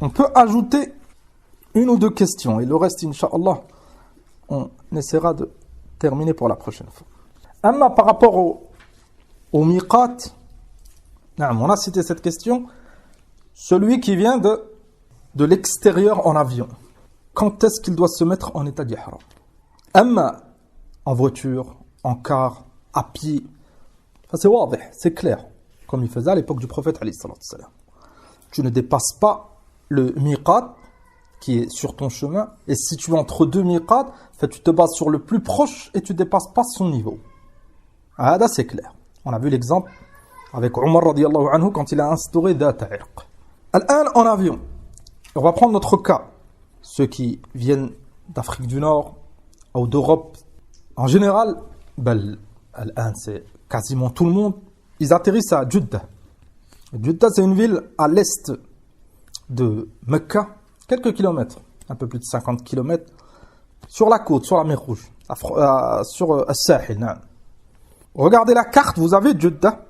On peut ajouter une ou deux questions. Et le reste, Inch'Allah, on essaiera de terminer pour la prochaine fois. Amma par rapport au miqat, on a cité cette question. Celui qui vient de l'extérieur en avion. Quand est-ce qu'il doit se mettre en état d'ihram? Amma en voiture, en car, à pied. Ça c'est wadih, c'est clair. Comme il faisait à l'époque du prophète alayhi salatu wassalam. Tu ne dépasses pas le miqat qui est sur ton chemin. Et si tu es entre deux miqat, tu te bases sur le plus proche et tu ne dépasses pas son niveau. Ah, là c'est clair. On a vu l'exemple avec Omar radiyallahu anhu quand il a instauré Dhat Irq. Al-an en avion. On va prendre notre cas. Ceux qui viennent d'Afrique du Nord ou d'Europe, en général, Al-an c'est quasiment tout le monde, ils atterrissent à Jeddah. Jeddah c'est une ville à l'est de Mecca, quelques kilomètres, un peu plus de 50 kilomètres, sur la côte, sur la mer Rouge, sur As-Sahil. Regardez la carte, vous avez Jeddah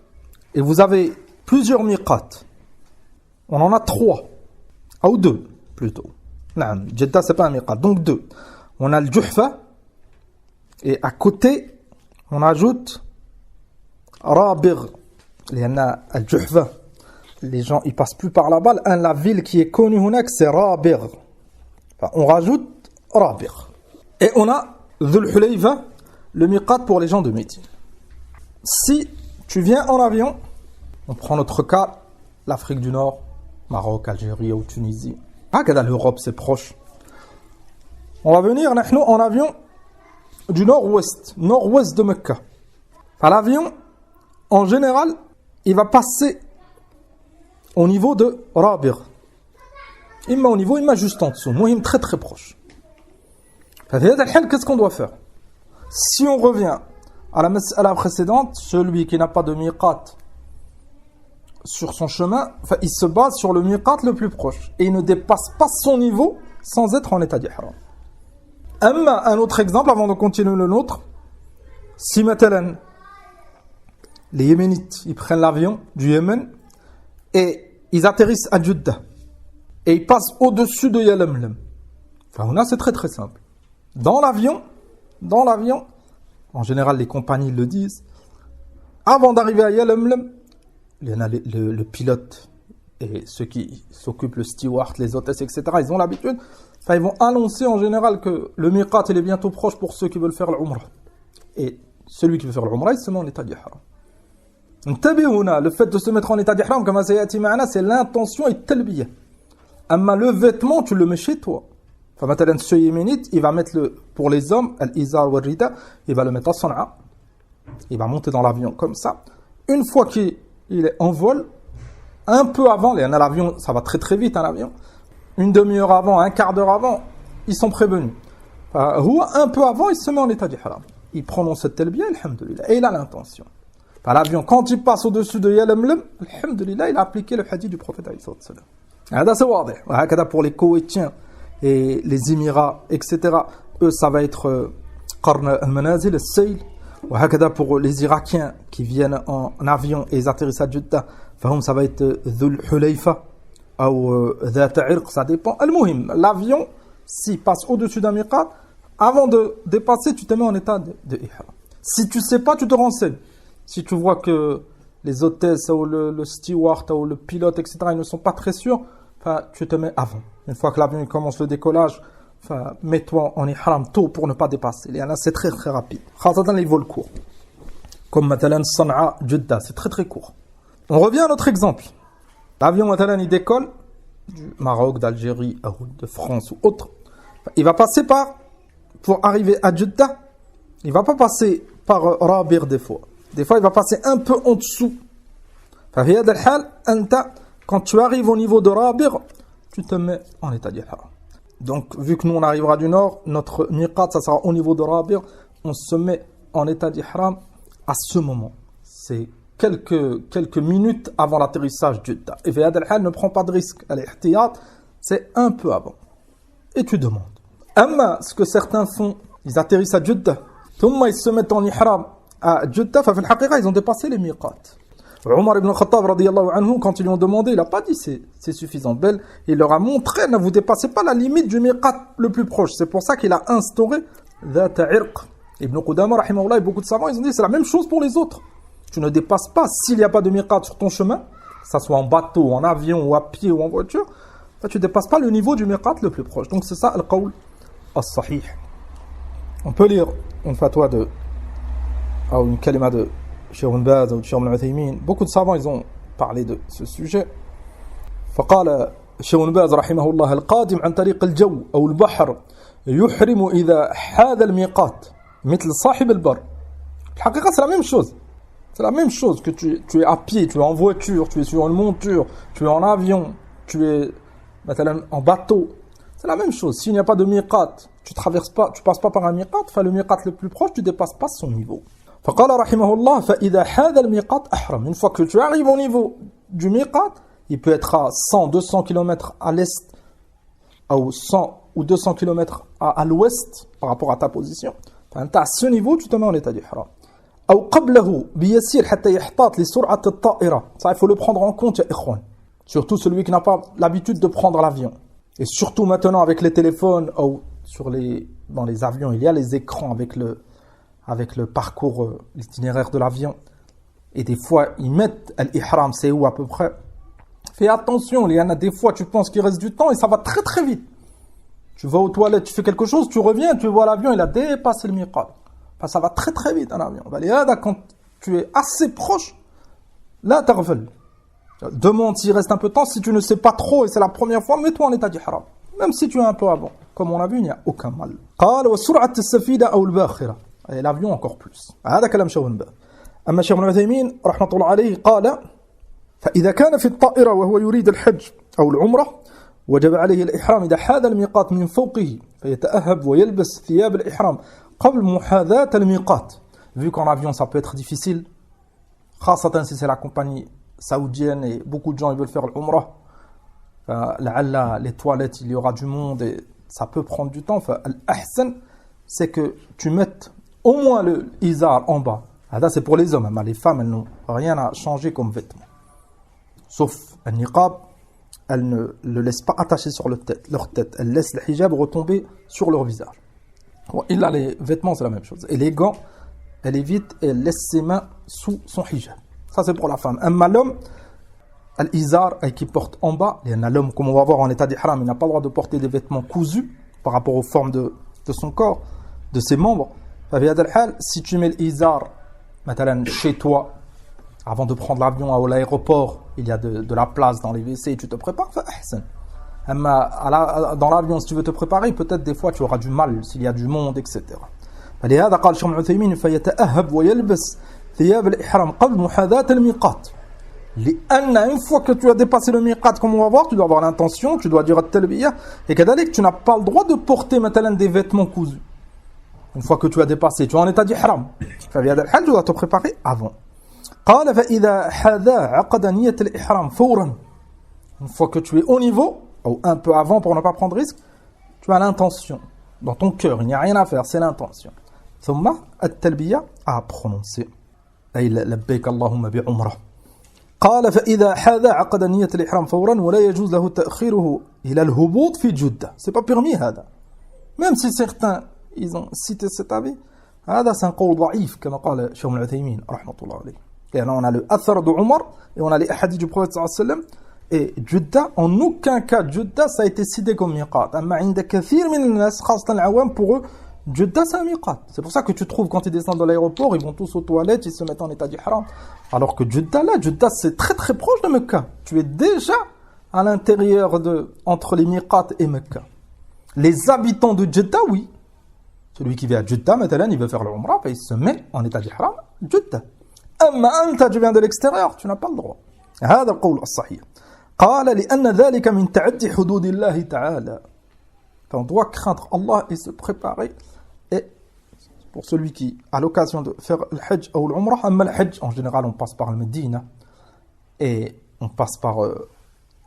et vous avez plusieurs miqats. On en a 3, ou 2 plutôt. Non, Jeddah c'est pas un miqat, donc 2. On a le Juhfa et à côté on ajoute Rabigh. Il y en a le Juhfa. Les gens ils passent plus par là-bas. La ville qui est connue c'est Rabigh. Enfin, on rajoute Rabigh. Et on a Dhul Hulayfa, le miqat pour les gens de Médine. Si tu viens en avion, on prend notre cas, l'Afrique du Nord, Maroc, Algérie ou Tunisie. Pas que dans l'Europe, c'est proche. On va venir en avion du nord-ouest de Mecca. L'avion, en général, il va passer au niveau de Rabigh. Imma au niveau, imma juste en dessous. Moi, il est très très proche. Qu'est-ce qu'on doit faire? Si on revient à la mas'ala précédente, celui qui n'a pas de miqat sur son chemin, il se base sur le miqat le plus proche et il ne dépasse pas son niveau sans être en état d'ihram. Un autre exemple avant de continuer le nôtre, si maintenant les Yéménites ils prennent l'avion du Yémen et ils atterrissent à Jeddah et ils passent au-dessus de Yalamlam. Là c'est très très simple. Dans l'avion, en général les compagnies le disent, avant d'arriver à Yalamlam, il y en a le pilote et ceux qui s'occupent, le steward, les hôtesses, etc. Ils ont l'habitude. Ils vont annoncer en général que le miqat il est bientôt proche pour ceux qui veulent faire l'umrah. Et celui qui veut faire l'umrah, il se met en état d'ihram. Le fait de se mettre en état d'ihram, comme c'est l'intention et talbiya. Amma le vêtement, tu le mets chez toi. Maintenant, ce yéménite, il va mettre pour les hommes, al-izar ou al-rida, il va le mettre à Sana'a. Il va monter dans l'avion comme ça. Une fois qu'il est en vol, un peu avant, l'avion, ça va très très vite un avion, une demi-heure avant, un quart d'heure avant, ils sont prévenus. Un peu avant, il se met en état d'ihram. Il prononce cette talbiya, alhamdulillah, et il a l'intention. L'avion, quand il passe au-dessus de Yalamlam, alhamdulillah, il a appliqué le hadith du prophète alayhi sallam. C'est wadih. Pour les Koweïtiens et les Émirats, etc., eux, ça va être Qarn al-Manazil, al-Sayl. Pour les Irakiens qui viennent en avion et ils atterrissent à Jeddah, ça va être Dhul Hulayfa ou Dhat Irq, ça dépend. Al-Muhim, l'avion, s'il passe au-dessus d'un miqat, avant de dépasser, tu te mets en état de ihram. Si tu ne sais pas, tu te renseignes. Si tu vois que les hôtesses ou le steward ou le pilote, etc., ils ne sont pas très sûrs, tu te mets avant. Une fois que l'avion commence le décollage, mets-toi en ihram tôt pour ne pas dépasser. C'est très très rapide. Dans les vols courts. Comme maintenant Sana'a, Jeddah, c'est très très court. On revient à notre exemple. L'avion maintenant il décolle du Maroc, d'Algérie, de France ou autre. Il va passer pour arriver à Jeddah, il ne va pas passer par Rabigh des fois. Des fois il va passer un peu en dessous. Quand tu arrives au niveau de Rabigh, tu te mets en état d'ihram. Donc, vu que nous on arrivera du nord, notre miqat, ça sera au niveau de Rabigh, on se met en état d'ihram à ce moment. C'est quelques minutes avant l'atterrissage du Jeddah. Et ne prends pas de risque. Al-ihtiyat, c'est un peu avant. Et tu demandes. Amma, ce que certains font, ils atterrissent à Jeddah, ils se mettent en ihram à Jeddah, ils ont dépassé les miqat. Omar ibn Khattab, radiyallahu anhu, quand ils lui ont demandé, il n'a pas dit c'est suffisant. Belle, il leur a montré, ne vous dépassez pas la limite du miqat le plus proche. C'est pour ça qu'il a instauré Dhata Irq. Ibn Qudama, rahimahullah, et beaucoup de savants, ils ont dit c'est la même chose pour les autres. Tu ne dépasses pas, s'il n'y a pas de miqat sur ton chemin, que ça soit en bateau, en avion, ou à pied, ou en voiture, tu ne dépasses pas le niveau du miqat le plus proche. Donc c'est ça, al-qawl as-sahih. On peut lire une fatwa ou une kalima de Cheikh Ibn Baz ou de Cheikh Ibn Uthaymin. Beaucoup de savants, ils ont parlé de ce sujet. فقال الشيخ ابن باز رحمه الله القادم عن طريق الجو أو البحر يحرم إذا حاذ الميقات مثل صاحب البر. الحقيقة c'est la même chose. C'est la même chose que tu es à pied, tu es en voiture, tu es sur une monture, tu es en avion, tu es en bateau. C'est la même chose. S'il n'y a pas de miqat, tu passes pas par un miqat, enfin le miqat le plus proche, tu dépasses pas son niveau. فقال رحمه الله فإذا حاذ الميقات أحرم. Une fois que tu arrives au niveau du miqat, il peut être à 100, 200 km à l'est, ou 100 ou 200 km à l'ouest par rapport à ta position. À ce niveau, tu te mets en état d'ihram. أو قبله بيسير حتى يحتاط لسرعة الطائرة. Ça, il faut le prendre en compte, ya ikhwan. Surtout celui qui n'a pas l'habitude de prendre l'avion. Et surtout maintenant avec les téléphones ou dans les avions, il y a les écrans avec le parcours, l'itinéraire de l'avion. Et des fois, ils mettent l'ihram, c'est où à peu près. Fais attention, il y en a des fois, tu penses qu'il reste du temps et ça va très très vite. Tu vas aux toilettes, tu fais quelque chose, tu reviens, tu vois l'avion, il a dépassé le miqat. Enfin, ça va très très vite un avion. Quand tu es assez proche, là, t'arvels. Demande s'il reste un peu de temps, si tu ne sais pas trop et c'est la première fois, mets-toi en état d'ihram. Même si tu es un peu avant. Comme on l'a vu, il n'y a aucun mal. قال وسرعة السفينة أو الباخرة. Et l'avion encore plus. هذا كلام شيخ ابن باز. أما شيخ ابن عثيمين رحمة الله عليه قال فإذا كان في الطائرة وهو يريد الحج أو العمرة وجب عليه الإحرام إذا حاذ الميقات من فوقه فيتأهب ويلبس ثياب الإحرام قبل محاذاة الميقات. Vu qu'en avion ça peut être difficile, خاصة si c'est la compagnie saoudienne et beaucoup de gens ils veulent faire l'umrah, les toilettes il y aura du monde et ça peut prendre du temps. L'ahsan c'est que tu mettes au moins le izar en bas. Là c'est pour les hommes, mais les femmes elles n'ont rien à changer comme vêtements. Sauf le niqab, elles ne le laissent pas attaché sur leur tête. Elles laissent le hijab retomber sur leur visage. Et là les vêtements c'est la même chose. Et les gants, elle évite et elle laisse ses mains sous son hijab. Ça c'est pour la femme. Un l'homme, l'izar qui porte en bas, il y en a l'homme comme on va voir en état d'ihram, il n'a pas le droit de porter des vêtements cousus par rapport aux formes de son corps, de ses membres. Si tu mets l'izar chez toi, avant de prendre l'avion à l'aéroport, il y a de la place dans les WC et tu te prépares, dans l'avion, si tu veux te préparer, peut-être des fois tu auras du mal s'il y a du monde, etc. فلهذا قال الشيخ ابن عثيمين فيتأهب ويلبس ثياب الإحرام قبل محاذاة الميقات. لأن une fois que tu as dépassé le miqat, comme on va voir, tu dois avoir l'intention, tu dois dire at-talbiya, et كذلك tu n'as pas le droit de porter maintenant des vêtements cousus. Une fois que tu as dépassé, tu es en état d'ihram. فبهذا الحال tu dois te préparer avant. قال فإذا حاذا عقد نية الإحرام فورا. Une fois que tu es au niveau, ou un peu avant pour ne pas prendre risque, tu as l'intention. Dans ton cœur, il n'y a rien à faire, c'est l'intention. ثم التلبية à prononcer. أي لبيك اللهم بعمرة. قال فإذا حاذا عقد نية الإحرام فورا ولا يجوز له تأخيره إلى الهبوط في جدة. C'est pas permis هذا. Même si certains ils ont cité cet avis, هذا c'est un قول ضعيف كما قال شيخ ابن عثيمين رحمة الله عليه. Et là on a le athar de Omar et on a les hadiths du prophète sallallahu alayhi wa sallam. Et Jeddah, en aucun cas, Jeddah, ça a été cité comme miqat. Pour eux, Jeddah, c'est un miqat. C'est pour ça que tu trouves, quand ils descendent de l'aéroport, ils vont tous aux toilettes, ils se mettent en état d'ihram. Alors que Jeddah, c'est très très proche de Mecca. Tu es déjà à l'intérieur entre les miqat et Mecca. Les habitants de Jeddah, oui. Celui qui vient à Jeddah, maintenant, il veut faire le umrah, il se met en état d'ihram, Jeddah. Tu viens de l'extérieur, tu n'as pas le droit. هذا القول الصحيح. قال لأن ذلك من تعدي حدود الله تعالى. On doit craindre Allah et se préparer. Et pour celui qui a l'occasion de faire le hajj ou l'umrah, le hajj en général on passe par le Médina et on passe par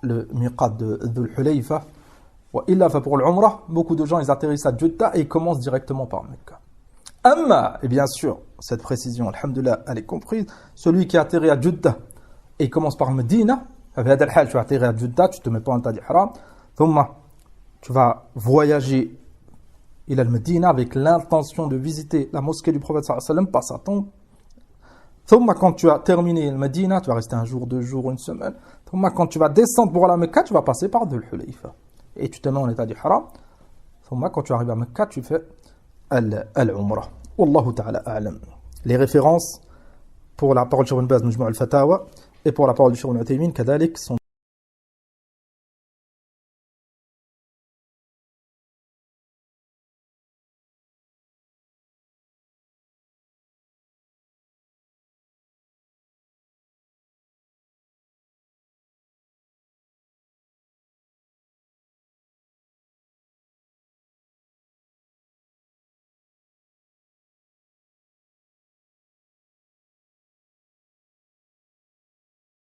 le miqat de Dhul Hulayfa. Illa pour l'umrah, beaucoup de gens ils atterrissent à Jeddah et ils commencent directement par Mecca. Amma, et bien sûr, cette précision, alhamdoulilah, elle est comprise, celui qui atterrit à Jeddah et il commence par Medina. في هذا الحال tu vas atterrir à Jeddah, tu te mets pas en état d'ihram. ثم tu vas voyager إلى المدينة avec l'intention de visiter la mosquée du prophète sallallahu alayhi wa sallam, pas sa tombe. ثم quand tu as terminé le Medina, tu vas rester un jour, 2 jours, une semaine. ثم quand tu vas descendre pour la Mecca, tu vas passer par Dhul Hulayfa et tu te mets en état d'ihram. ثم quand tu arrives à Mecca, tu fais al-Umrah. Wallahu ta'ala a'lam. Les références pour la parole de Cheikh Ibn Baz, Majmu' al-Fatawa, et pour la parole de Cheikh Ibn Uthaymin, كذلك sont